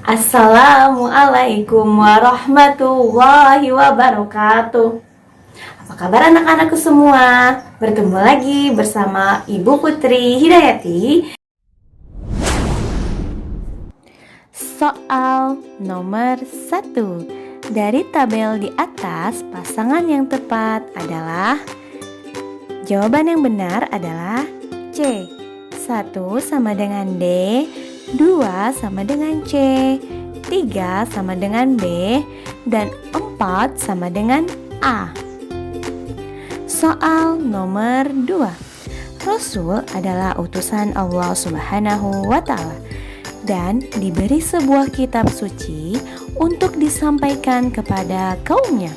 Assalamualaikum warahmatullahi wabarakatuh. Apa kabar anak-anakku semua? Bertemu lagi bersama Ibu Putri Hidayati. Soal nomor 1. Dari tabel di atas, pasangan yang tepat adalah, jawaban yang benar adalah C. 1 sama dengan D, 2 sama dengan C, 3 sama dengan B, dan 4 sama dengan A. Soal nomor 2. Rasul adalah utusan Allah Subhanahu wa Ta'ala dan diberi sebuah kitab suci untuk disampaikan kepada kaumnya.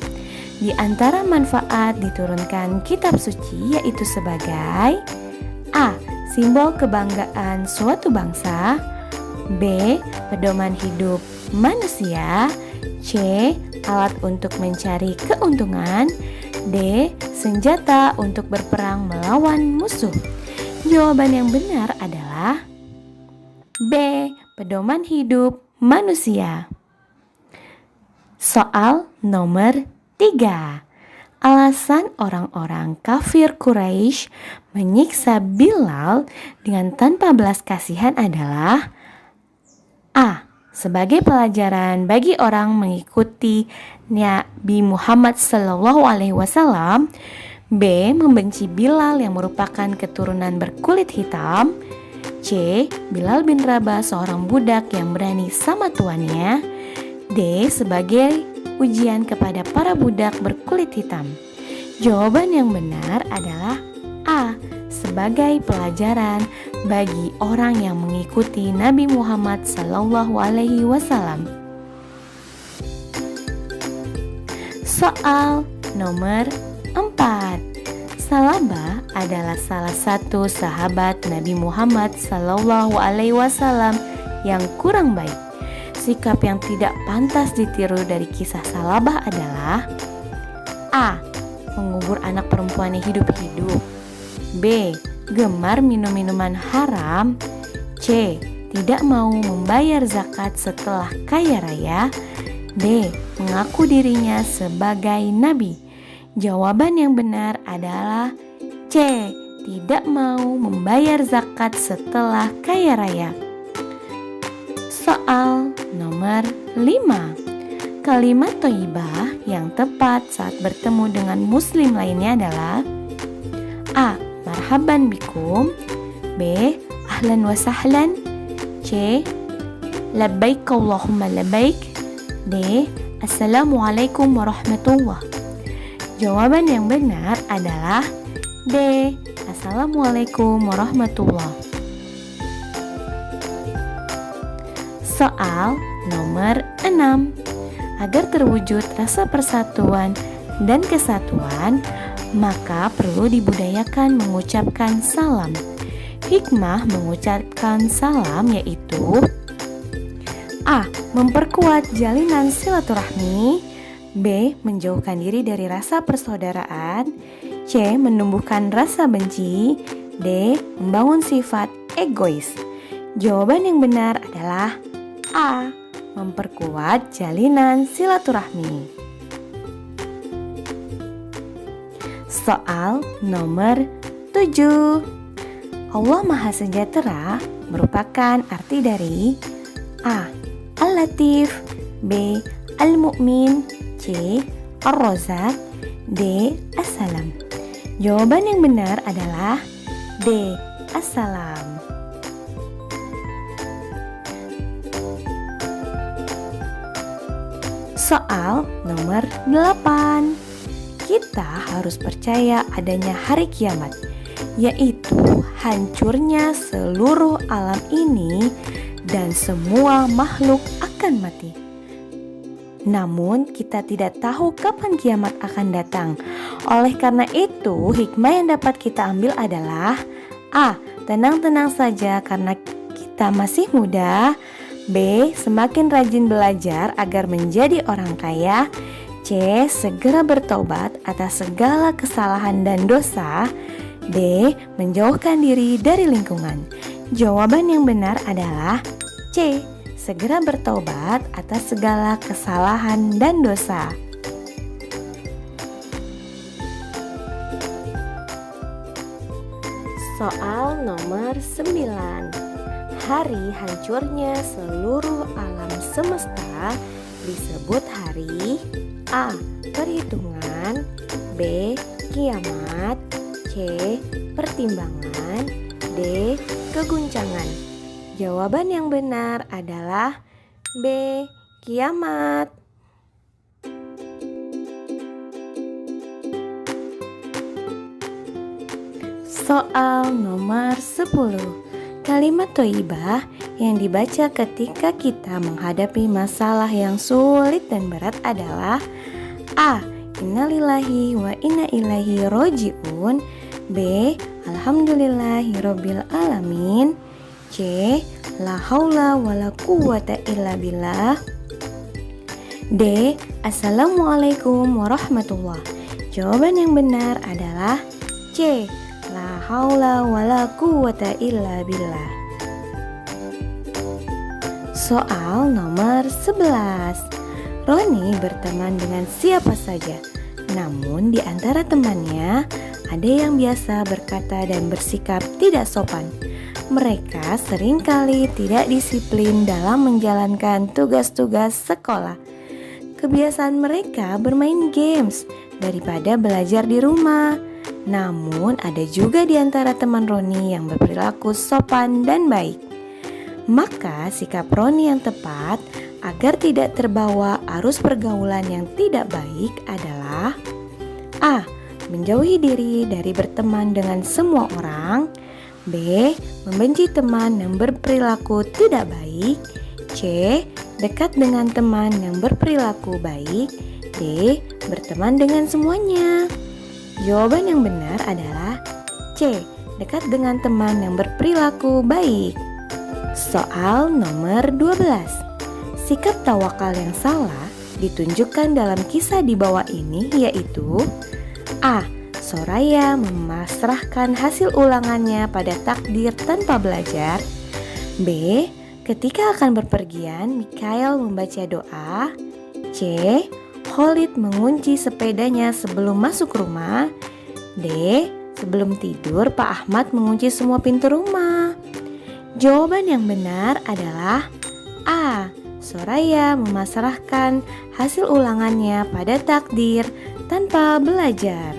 Di antara manfaat diturunkan kitab suci yaitu sebagai A. Simbol kebanggaan suatu bangsa, B. Pedoman hidup manusia, C. Alat untuk mencari keuntungan, D. Senjata untuk berperang melawan musuh. Jawaban yang benar adalah B. Pedoman hidup manusia. Soal nomor 3. Alasan orang-orang kafir Quraisy menyiksa Bilal dengan tanpa belas kasihan adalah A. Sebagai pelajaran bagi orang mengikuti Nabi Muhammad SAW. B. Membenci Bilal yang merupakan keturunan berkulit hitam. C. Bilal bin Rabah seorang budak yang berani sama tuannya. D. Sebagai ujian kepada para budak berkulit hitam. Jawaban yang benar adalah A. Sebagai pelajaran bagi orang yang mengikuti Nabi Muhammad SAW. Soal nomor 4. Salabah adalah salah satu sahabat Nabi Muhammad SAW yang kurang baik. Sikap yang tidak pantas ditiru dari kisah Salabah adalah A. Mengubur anak perempuannya hidup-hidup, B. Gemar minum minuman haram, C. Tidak mau membayar zakat setelah kaya raya, D. Mengaku dirinya sebagai nabi. Jawaban yang benar adalah C. Tidak mau membayar zakat setelah kaya raya. Soal nomor 5. Kalimat thayyibah yang tepat saat bertemu dengan muslim lainnya adalah A. Marhaban bikum, B. Ahlan wa sahlan, C. Labbaik Allahumma labbaik, D. Assalamualaikum warahmatullah. Jawaban yang benar adalah D. Assalamualaikum warahmatullah. Soal nomor 6. Agar terwujud rasa persatuan dan kesatuan, maka perlu dibudayakan mengucapkan salam. Hikmah mengucapkan salam yaitu A. Memperkuat jalinan silaturahmi, B. Menjauhkan diri dari rasa persaudaraan, C. Menumbuhkan rasa benci, D. Membangun sifat egois. Jawaban yang benar adalah A. Memperkuat jalinan silaturahmi. Soal nomor 7. Allah Maha Sejahtera merupakan arti dari A. Al-Latif, B. Al-Mu'min, C. Ar-Razak, D. As-Salam. Jawaban yang benar adalah D. As-Salam. Soal nomor 8. Kita harus percaya adanya hari kiamat, yaitu hancurnya seluruh alam ini dan semua makhluk akan mati. Namun kita tidak tahu kapan kiamat akan datang. Oleh karena itu, hikmah yang dapat kita ambil adalah A. Tenang-tenang saja karena kita masih muda, B. Semakin rajin belajar agar menjadi orang kaya, C. Segera bertobat atas segala kesalahan dan dosa, D. Menjauhkan diri dari lingkungan. Jawaban yang benar adalah C. segera bertaubat atas segala kesalahan dan dosa. Soal nomor 9. Hari hancurnya seluruh alam semesta disebut hari A. Perhitungan, B. Kiamat, C. Pertimbangan, D. Keguncangan. Jawaban yang benar adalah B. Kiamat. Soal nomor 10. Kalimat thayyibah yang dibaca ketika kita menghadapi masalah yang sulit dan berat adalah A. Innalillahi wa inna ilaihi roji'un, B. Alhamdulillahirabbil alamin, C. La haula wala quwwata illa billah, D. Assalamualaikum warahmatullah. Jawaban yang benar adalah C. La haula wala quwwata illa billah. Soal nomor 11. Roni berteman dengan siapa saja. Namun di antara temannya ada yang biasa berkata dan bersikap tidak sopan. Mereka seringkali tidak disiplin dalam menjalankan tugas-tugas sekolah. Kebiasaan mereka bermain games daripada belajar di rumah. Namun ada juga di antara teman Roni yang berperilaku sopan dan baik. Maka sikap Roni yang tepat agar tidak terbawa arus pergaulan yang tidak baik adalah A. Menjauhi diri dari berteman dengan semua orang, B. Membenci teman yang berperilaku tidak baik, C. Dekat dengan teman yang berperilaku baik, D. Berteman dengan semuanya. Jawaban yang benar adalah C. Dekat dengan teman yang berperilaku baik. Soal nomor 12. Sikap tawakal yang salah ditunjukkan dalam kisah di bawah ini, yaitu A. Soraya memasrahkan hasil ulangannya pada takdir tanpa belajar, B. Ketika akan berpergian, Mikhail membaca doa, C. Khalid mengunci sepedanya sebelum masuk rumah, D. Sebelum tidur, Pak Ahmad mengunci semua pintu rumah. Jawaban yang benar adalah A. Soraya memasrahkan hasil ulangannya pada takdir tanpa belajar.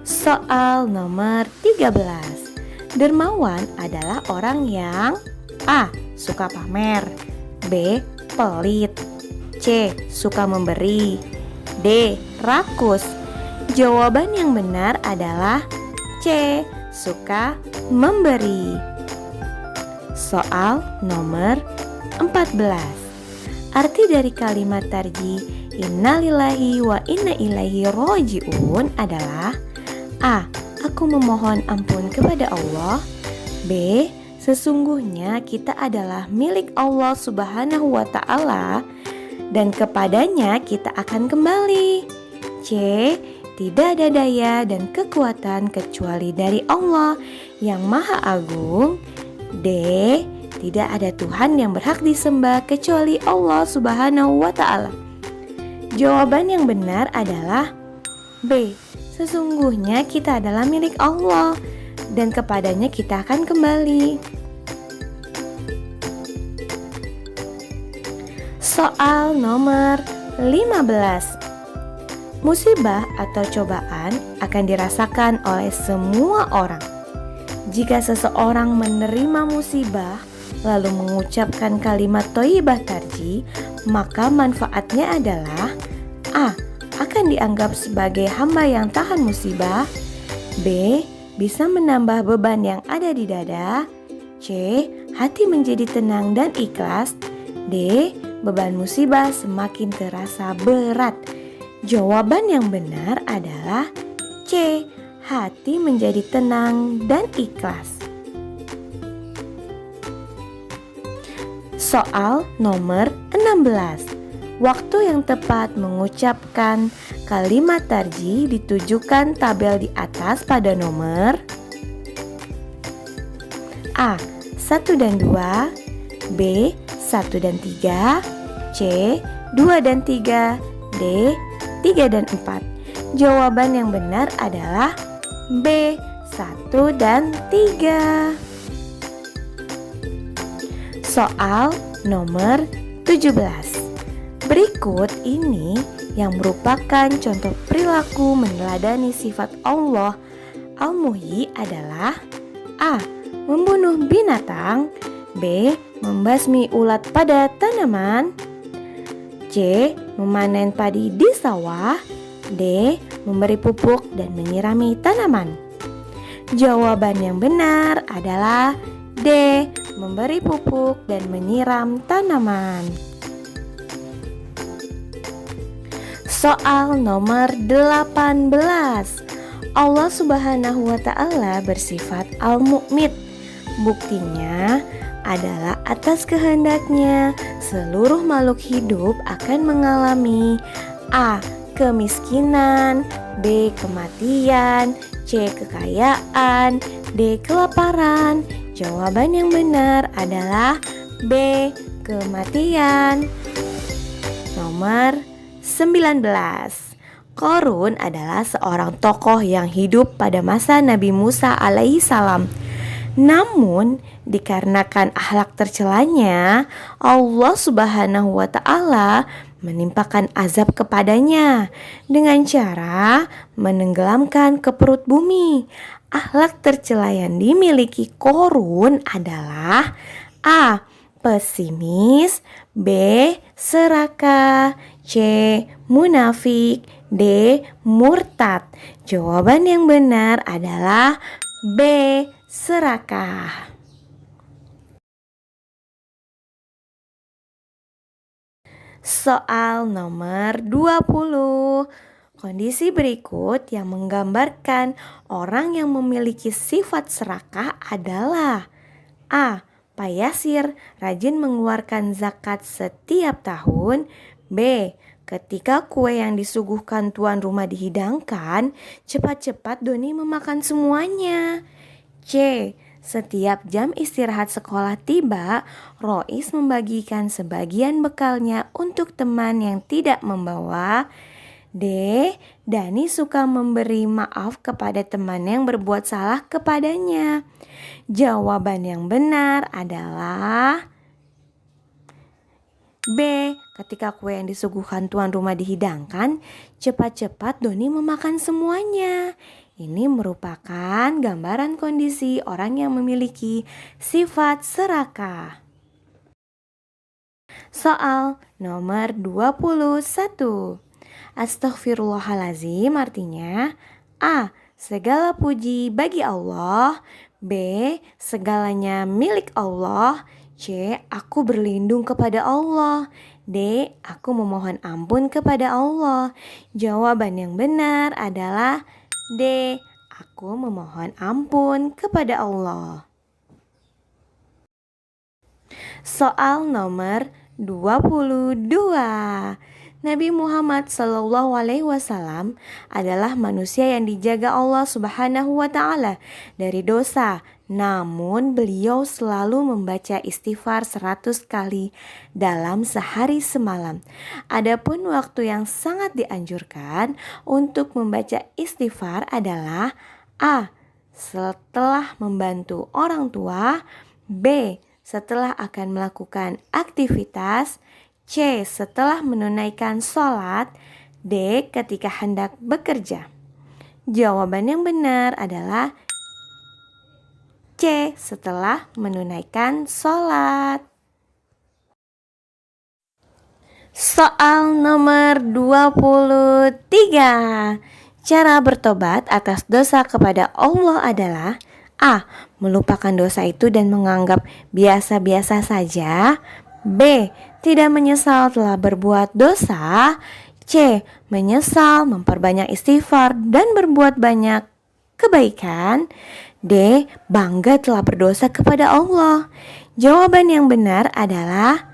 Soal nomor 13. Dermawan adalah orang yang A. Suka pamer, B. Pelit, C. Suka memberi, D. Rakus. Jawaban yang benar adalah C. Suka memberi. Soal nomor 14. Arti dari kalimat tarji innalillahi wa inna ilaihi roji'un adalah A. Aku memohon ampun kepada Allah, B. Sesungguhnya kita adalah milik Allah Subhanahu wa ta'ala dan kepadanya kita akan kembali, C. Tidak ada daya dan kekuatan kecuali dari Allah yang Maha Agung, D. Tidak ada Tuhan yang berhak disembah kecuali Allah Subhanahu wa ta'ala. Jawaban yang benar adalah B. Sesungguhnya kita adalah milik Allah dan kepadanya kita akan kembali. Soal nomor 15. Musibah atau cobaan akan dirasakan oleh semua orang. Jika seseorang menerima musibah lalu mengucapkan kalimat thayyibah tarji, maka manfaatnya adalah A. Akan dianggap sebagai hamba yang tahan musibah, B. Bisa menambah beban yang ada di dada, C. Hati menjadi tenang dan ikhlas, D. Beban musibah semakin terasa berat. Jawaban yang benar adalah C. Hati menjadi tenang dan ikhlas. Soal nomor 16. Waktu yang tepat mengucapkan kalimat tarji ditujukan tabel di atas pada nomor A. 1 dan 2, B. 1 1 dan 3, C 2 dan 3, D 3 dan 4. Jawaban yang benar adalah B 1 dan 3. Soal nomor 17. Berikut ini yang merupakan contoh perilaku meneladani sifat Allah Al-Muhyi adalah A. Membunuh binatang, B. Membasmi ulat pada tanaman, C. Memanen padi di sawah, D. Memberi pupuk dan menyirami tanaman. Jawaban yang benar adalah D. Memberi pupuk dan menyiram tanaman. Soal nomor 18. Allah Subhanahu wa Ta'ala bersifat Al-Mu'mit. Buktinya adalah atas kehendaknya seluruh makhluk hidup akan mengalami A. Kemiskinan, B. Kematian, C. Kekayaan, D. Kelaparan. Jawaban yang benar adalah B. Kematian. Nomor 19. Qarun adalah seorang tokoh yang hidup pada masa Nabi Musa alaihi salam. Namun dikarenakan akhlak tercelanya, Allah Subhanahu wa Ta'ala menimpakan azab kepadanya dengan cara menenggelamkan ke perut bumi. Akhlak tercela yang dimiliki Qarun adalah A. Pesimis, B. Serakah, C. Munafik, D. Murtad. Jawaban yang benar adalah B. Serakah. Soal nomor 20. Kondisi berikut yang menggambarkan orang yang memiliki sifat serakah adalah A. Pak Yasir rajin mengeluarkan zakat setiap tahun, B. Ketika kue yang disuguhkan tuan rumah dihidangkan, cepat-cepat Doni memakan semuanya. C. Setiap jam istirahat sekolah tiba, Rois membagikan sebagian bekalnya untuk teman yang tidak membawa. D. Dani suka memberi maaf kepada teman yang berbuat salah kepadanya. Jawaban yang benar adalah B. Ketika kue yang disuguhkan tuan rumah dihidangkan, cepat-cepat Doni memakan semuanya. Ini merupakan gambaran kondisi orang yang memiliki sifat serakah. Soal nomor 21. Astaghfirullahalazim artinya A. Segala puji bagi Allah, B. Segalanya milik Allah, C. Aku berlindung kepada Allah, D. Aku memohon ampun kepada Allah. Jawaban yang benar adalah D. Aku memohon ampun kepada Allah. Soal nomor 22. Nabi Muhammad SAW adalah manusia yang dijaga Allah Subhanahu wa Ta'ala dari dosa. Namun beliau selalu membaca istighfar 100 kali dalam sehari semalam. Adapun waktu yang sangat dianjurkan untuk membaca istighfar adalah A. Setelah membantu orang tua, B. Setelah akan melakukan aktivitas, C. Setelah menunaikan sholat, D. Ketika hendak bekerja. Jawaban yang benar adalah C. Setelah menunaikan sholat. Soal nomor 23. Cara bertobat atas dosa kepada Allah adalah A. Melupakan dosa itu dan menganggap biasa-biasa saja, B. Tidak menyesal telah berbuat dosa, C. Menyesal, memperbanyak istighfar dan berbuat banyak kebaikan, D. Bangga telah berdosa kepada Allah. Jawaban yang benar adalah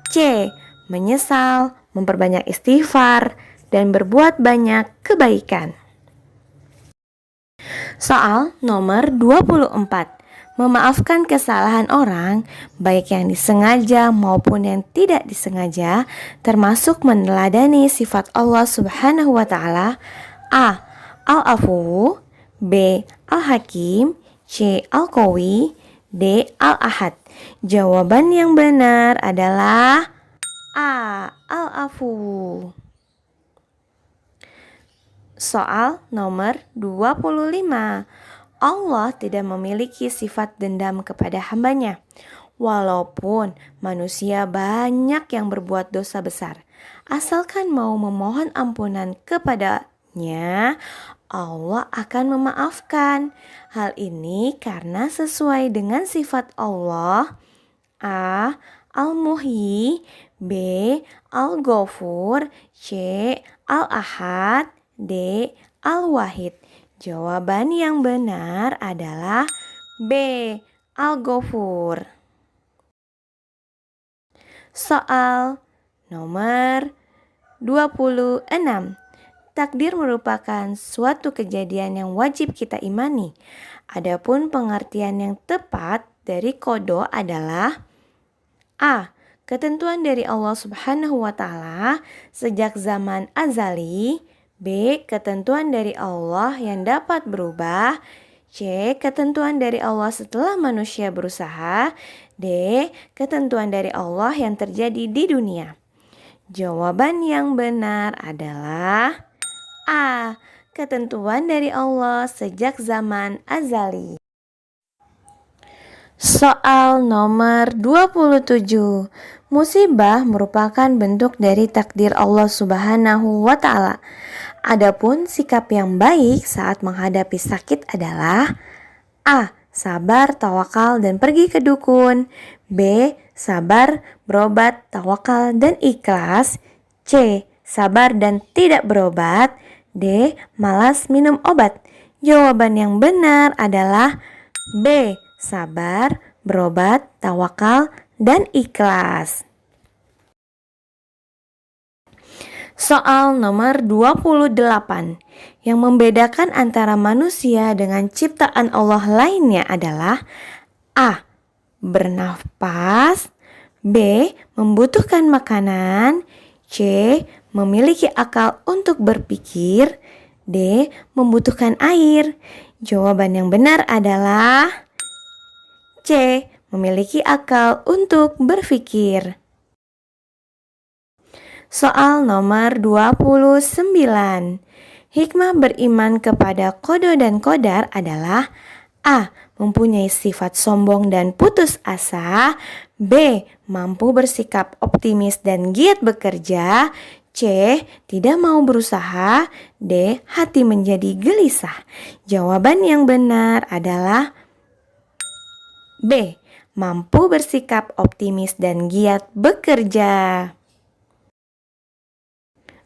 C. Menyesal, memperbanyak istighfar dan berbuat banyak kebaikan. Soal nomor 24. Memaafkan kesalahan orang, baik yang disengaja maupun yang tidak disengaja, termasuk meneladani sifat Allah Subhanahu wa Ta'ala. A. Al-Afu, B. Al-Hakim, C. Al-Qawi, D. Al-Ahad. Jawaban yang benar adalah A. Al-Afu. Soal nomor 25. Allah tidak memiliki sifat dendam kepada hambanya. Walaupun manusia banyak yang berbuat dosa besar, asalkan mau memohon ampunan kepadanya, Allah akan memaafkan. Hal ini karena sesuai dengan sifat Allah. A. Al-Muhyi, B. Al-Ghafur, C. Al-Ahad, D. Al-Wahid. Jawaban yang benar adalah B. Al-Ghafur. Soal nomor 26. Takdir merupakan suatu kejadian yang wajib kita imani. Adapun pengertian yang tepat dari qada adalah A. Ketentuan dari Allah Subhanahu wa Ta'ala sejak zaman azali. B. Ketentuan dari Allah yang dapat berubah. C. Ketentuan dari Allah setelah manusia berusaha. D. Ketentuan dari Allah yang terjadi di dunia. Jawaban yang benar adalah A. Ketentuan dari Allah sejak zaman azali. Soal nomor 27. Musibah merupakan bentuk dari takdir Allah Subhanahu wa Ta'ala. Adapun sikap yang baik saat menghadapi sakit adalah A. Sabar, tawakal, dan pergi ke dukun. B. Sabar, berobat, tawakal, dan ikhlas. C. Sabar dan tidak berobat. D. Malas minum obat. Jawaban yang benar adalah B. Sabar, berobat, tawakal, dan ikhlas. Soal nomor 28. Yang membedakan antara manusia dengan ciptaan Allah lainnya adalah A. Bernafas, B. Membutuhkan makanan, C. Memiliki akal untuk berpikir, D. Membutuhkan air. Jawaban yang benar adalah C. Memiliki akal untuk berpikir. Soal nomor 29. Hikmah beriman kepada qada dan qadar adalah A. Mempunyai sifat sombong dan putus asa, B. Mampu bersikap optimis dan giat bekerja, C. Tidak mau berusaha, D. Hati menjadi gelisah. Jawaban yang benar adalah B. Mampu bersikap optimis dan giat bekerja.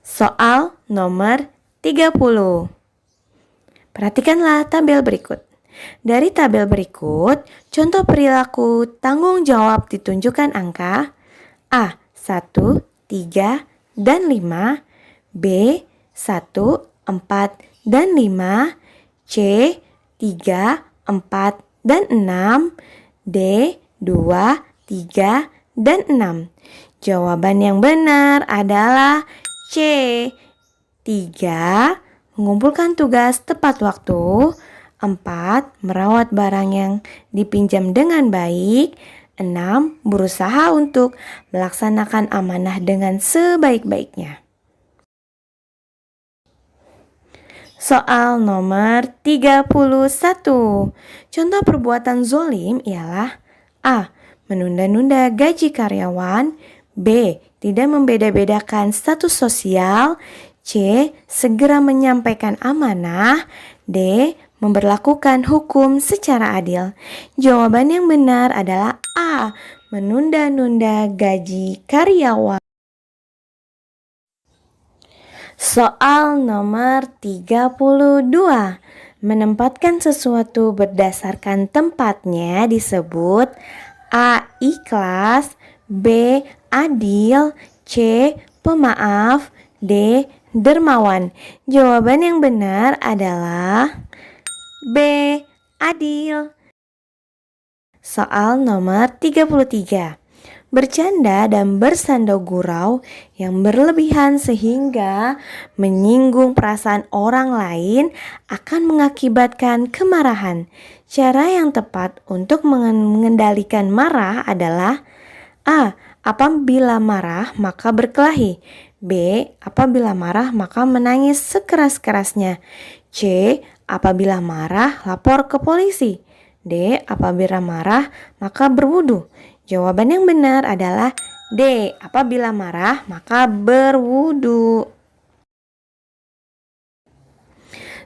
Soal nomor 30. Perhatikanlah tabel berikut. Dari tabel berikut, contoh perilaku tanggung jawab ditunjukkan angka A. 1, 3, dan 5, B. 1, 4, dan 5, C. 3, 4, dan 6, D. 2, 3, dan 6. Jawaban yang benar adalah C. 3. Mengumpulkan tugas tepat waktu. 4. Merawat barang yang dipinjam dengan baik. 6. Berusaha untuk melaksanakan amanah dengan sebaik-baiknya. Soal nomor 31. Contoh perbuatan zolim ialah A. Menunda-nunda gaji karyawan, B. Tidak membeda-bedakan status sosial, C. Segera menyampaikan amanah, D. Memberlakukan hukum secara adil. Jawaban yang benar adalah A. Menunda-nunda gaji karyawan. Soal nomor 32. Menempatkan sesuatu berdasarkan tempatnya disebut A. Ikhlas, B. Adil, C. Pemaaf, D. Dermawan. Jawaban yang benar adalah B. Adil. Soal nomor 33. Bercanda dan bersanda gurau yang berlebihan sehingga menyinggung perasaan orang lain akan mengakibatkan kemarahan. Cara yang tepat untuk mengendalikan marah adalah A. Apabila marah maka berkelahi. B. Apabila marah maka menangis sekeras-kerasnya. C. Apabila marah lapor ke polisi. D. Apabila marah maka berwudu. Jawaban yang benar adalah D. Apabila marah maka berwudu.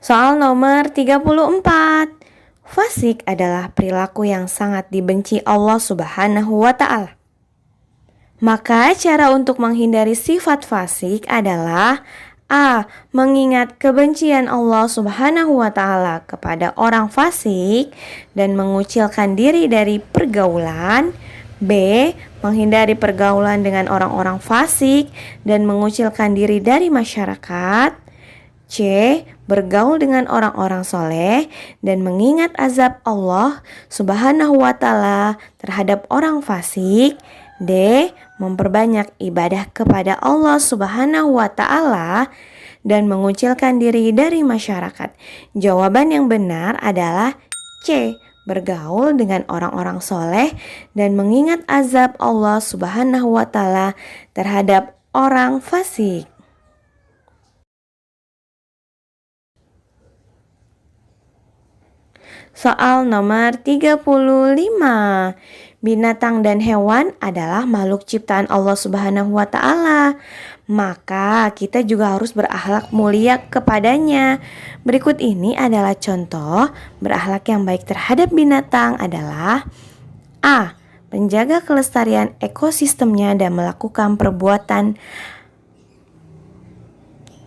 Soal nomor 34. Fasik adalah perilaku yang sangat dibenci Allah Subhanahu wa Ta'ala. Maka cara untuk menghindari sifat fasik adalah A. Mengingat kebencian Allah Subhanahu wa Ta'ala kepada orang fasik dan mengucilkan diri dari pergaulan. B. Menghindari pergaulan dengan orang-orang fasik dan mengucilkan diri dari masyarakat. C. Bergaul dengan orang-orang soleh dan mengingat azab Allah Subhanahu wa Ta'ala terhadap orang fasik. D. Memperbanyak ibadah kepada Allah Subhanahu wa Ta'ala dan mengucilkan diri dari masyarakat. Jawaban yang benar adalah C. Bergaul dengan orang-orang soleh dan mengingat azab Allah Subhanahu wa Ta'ala terhadap orang fasik. Soal nomor 35. Binatang dan hewan adalah makhluk ciptaan Allah Subhanahu wa Ta'ala. Maka kita juga harus berakhlak mulia kepadanya. Berikut ini adalah contoh berakhlak yang baik terhadap binatang adalah A. Menjaga kelestarian ekosistemnya dan melakukan perbuatan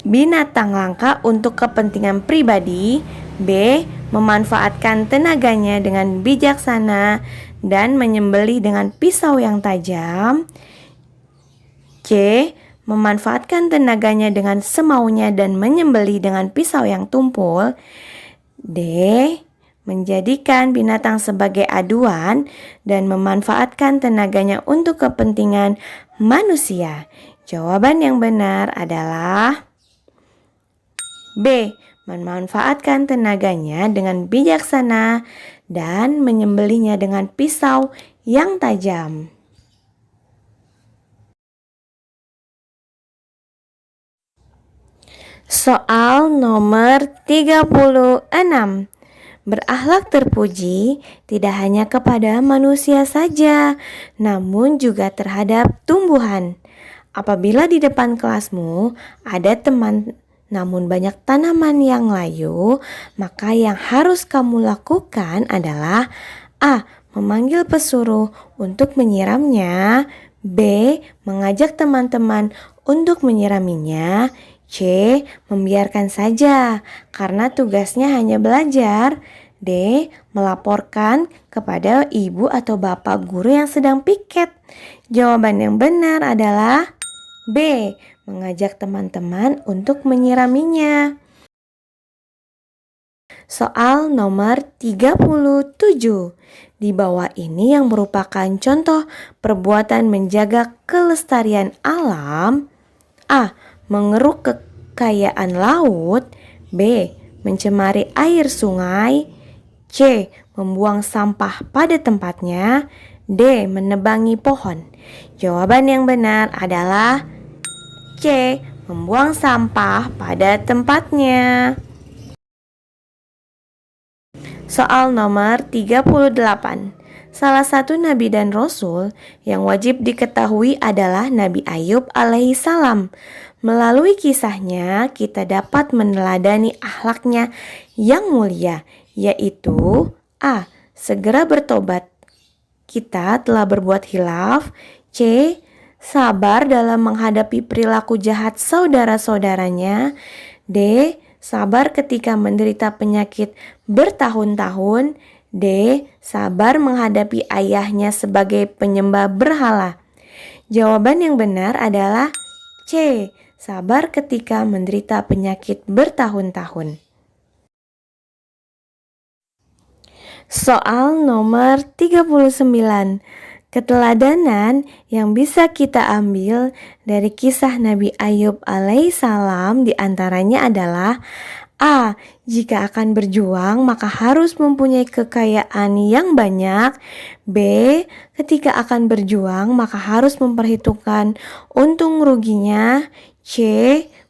binatang langka untuk kepentingan pribadi. B. Memanfaatkan tenaganya dengan bijaksana dan menyembelih dengan pisau yang tajam. C. Memanfaatkan tenaganya dengan semaunya dan menyembelih dengan pisau yang tumpul. D. Menjadikan binatang sebagai aduan dan memanfaatkan tenaganya untuk kepentingan manusia. Jawaban yang benar adalah B. Memanfaatkan tenaganya dengan bijaksana dan menyembelihnya dengan pisau yang tajam. Soal nomor 36. Berakhlak terpuji tidak hanya kepada manusia saja, namun juga terhadap tumbuhan. Apabila di depan kelasmu ada teman namun banyak tanaman yang layu, maka yang harus kamu lakukan adalah A. Memanggil pesuruh untuk menyiramnya. B. Mengajak teman-teman untuk menyiraminya. C. Membiarkan saja karena tugasnya hanya belajar. D. Melaporkan kepada ibu atau bapak guru yang sedang piket. Jawaban yang benar adalah B. Mengajak teman-teman untuk menyiraminya. Soal nomor 37. Di bawah ini yang merupakan contoh perbuatan menjaga kelestarian alam. A. Mengeruk kekayaan laut. B. Mencemari air sungai. C. Membuang sampah pada tempatnya. D. Menebangi pohon. Jawaban yang benar adalah C. Membuang sampah pada tempatnya. Soal nomor 38. Salah satu nabi dan rasul yang wajib diketahui adalah Nabi Ayub alaihi salam. Melalui kisahnya kita dapat meneladani akhlaknya yang mulia, yaitu A. Segera bertobat kita telah berbuat hilaf. C. Sabar dalam menghadapi perilaku jahat saudara-saudaranya. D. Sabar ketika menderita penyakit bertahun-tahun. D. Sabar menghadapi ayahnya sebagai penyembah berhala. Jawaban yang benar adalah C. Sabar ketika menderita penyakit bertahun-tahun. Soal nomor 39. Keteladanan yang bisa kita ambil dari kisah Nabi Ayub alaihissalam diantaranya adalah A. Jika akan berjuang maka harus mempunyai kekayaan yang banyak. B. Ketika akan berjuang maka harus memperhitungkan untung ruginya. C.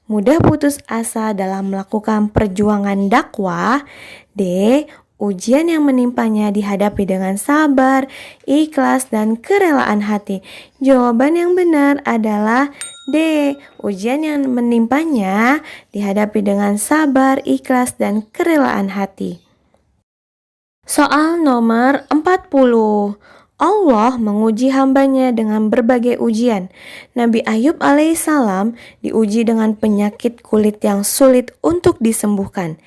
Mudah putus asa dalam melakukan perjuangan dakwah. D. Ujian yang menimpanya dihadapi dengan sabar, ikhlas, dan kerelaan hati. Jawaban yang benar adalah D. Ujian yang menimpanya dihadapi dengan sabar, ikhlas, dan kerelaan hati. Soal nomor 40. Allah menguji hambanya dengan berbagai ujian. Nabi Ayub alaihissalam diuji dengan penyakit kulit yang sulit untuk disembuhkan.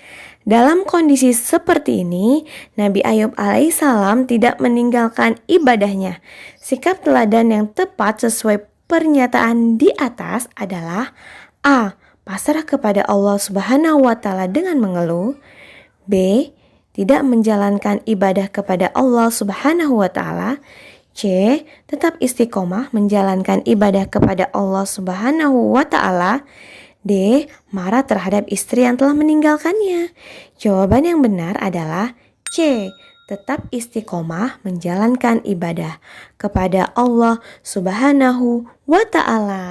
Dalam kondisi seperti ini, Nabi Ayub alaihissalam tidak meninggalkan ibadahnya. Sikap teladan yang tepat sesuai pernyataan di atas adalah A. Pasrah kepada Allah Subhanahu wa Ta'ala dengan mengeluh. B. Tidak menjalankan ibadah kepada Allah Subhanahu wa Ta'ala. C. Tetap istiqomah menjalankan ibadah kepada Allah Subhanahu wa Ta'ala. D. Marah terhadap istri yang telah meninggalkannya. Jawaban yang benar adalah C. Tetap istiqomah menjalankan ibadah kepada Allah Subhanahu wa Ta'ala.